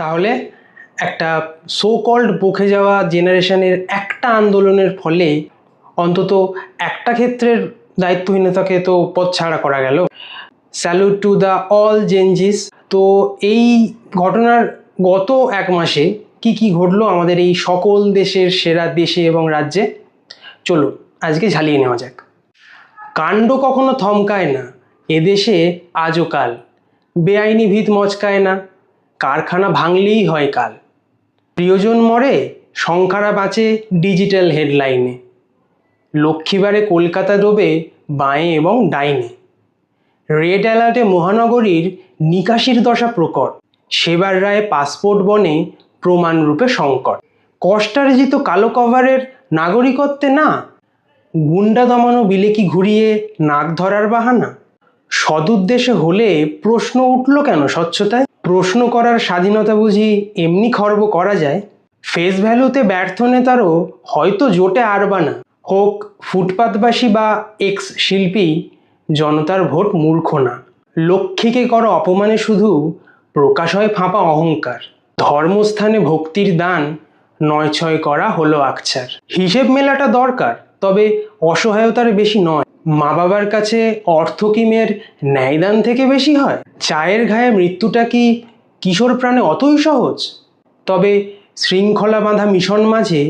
তাহলে একটা so called বকে যাওয়া জেনারেশনের একটা আন্দোলনের ফলে অন্তত একটা ক্ষেত্রের দায়িত্বহীনতাকে তো পথছাড়া করা গেল। Salute to the all Gen Zs. তো এই ঘটনার গত এক মাসে কি কি ঘটলো আমাদের এই সকল দেশের সেরা দেশে এবং রাজ্যে, চলো আজকে ঝালিয়ে নেওয়া যাক। কাণ্ড কখনো থমকায় না এদেশে আজও কাল, বেআইনি ভিত মচকায় না, কারখানা ভাঙলেই হয় কাল, প্রিয়জন মরে সংখ্যারা বাঁচে ডিজিটাল হেডলাইনে, লক্ষ্মীবারে কলকাতা ডোবে বাঁয়ে এবং ডাইনে, রেড অ্যালার্টে মহানগরীর নিকাশির দশা প্রকট, সেবার রায়ে পাসপোর্ট বনে প্রমাণরূপে সংকট, কষ্টার্জিত কালো কভারের নাগরিকত্বে না, গুন্ডা দমানো বিলেকি ঘুরিয়ে নাক ধরার বাহানা, সদুদ্দেশ্যে হলে প্রশ্ন উঠল কেন স্বচ্ছতায়, প্রশ্ন করার স্বাধীনতা বুঝি এমনি খর্ব করা যায়, ফেস ভ্যালুতে ব্যর্থ নেতারও হয়তো জোটে আরবানা, হোক ফুটপাতবাসী বা এক্স শিল্পী, জনতার ভোট মূর্খ না, লক্ষ্মীকে করো অপমানে শুধু প্রকাশ হয় ফাঁপা অহংকার, ধর্মস্থানে ভক্তির দান নয় ছয় করা হলো আকছার, হিসেব মেলাটা দরকার তবে অসহায়তার বেশি নয়, মা বাবার কাছে অর্থ কি মেয়ের ন্যায়দান থেকে বেশি হয়, চায়ের ঘায়ে মৃত্যুটা কি কিশোর প্রাণে অতই সহজ, তবে শৃঙ্খলা বাঁধা মিশন মাঝে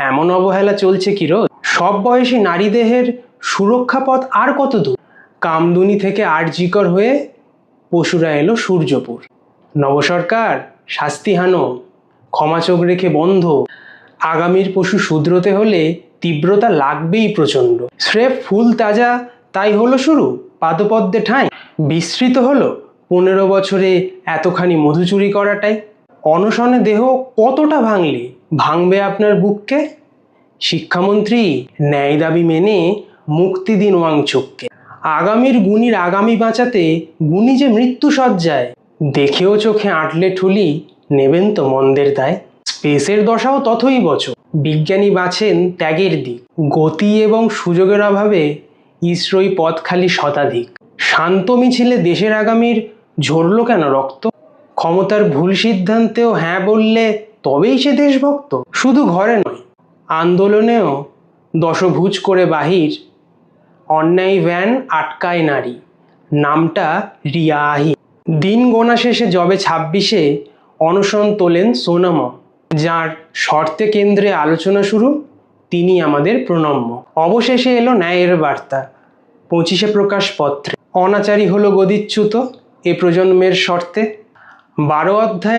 এমন অবহেলা চলছে কি রোজ, সব বয়সী নারী দেহের সুরক্ষা পথ আর কত দূর, কামদুনি থেকে আরজিকর হয়ে পশুরা এলো সূর্যপুর, নবসরকার শাস্তি হানো, ক্ষমা চোখ রেখে বন্ধ, আগামীর পশু শুধরোতে হলে তীব্রতা লাগবেই প্রচণ্ড, স্রেফ ফুল তাজা তাই হলো শুরু পাদপদ্মে ঠাঁই, বিস্তৃত হলো 15 বছরে এতখানি মধু চুরি করাটাই, অনশনে দেহ কতটা ভাঙলে ভাঙবে আপনার বুককে, শিক্ষামন্ত্রী ন্যায় দাবি মেনে মুক্তি দিন ওয়াংচুককে, আগামীর গুণীর আগামী বাঁচাতে গুণী যে মৃত্যু সজ্জায়, দেখেও চোখে আঁটলে ঠুলি নেবেন তো মন্দের দায়, স্পেসের দশাও তথই বচ, বিজ্ঞানী বাছেন ত্যাগের দিক, গতি এবং সুযোগের অভাবে ইসরোই পথ খালি শতাধিক, শান্ত মিছিলে দেশের আগামীর ঝরল কেন রক্ত, ক্ষমতার ভুল সিদ্ধান্তেও হ্যাঁ বললে তবেই সে দেশভক্ত, শুধু ঘরে নয় আন্দোলনেও দশভুজ করে বাহির, অন্যায় ভ্যান আটকায় নারী নামটা রিয়া আহির, দিন গোনা শেষে যবে 26-এ অনশন তোলেন সোনাম, যার শর্তে কেন্দ্রে আলোচনা শুরু তিনি আমাদের প্রণম্য, অবশেষে এলো ন্যায়ের বার্তা 25-এ প্রকাশ পত্রে, অনাচারী হলো গদিচ্যুত এ প্রজন্মের শর্তে, 12 অধ্যায়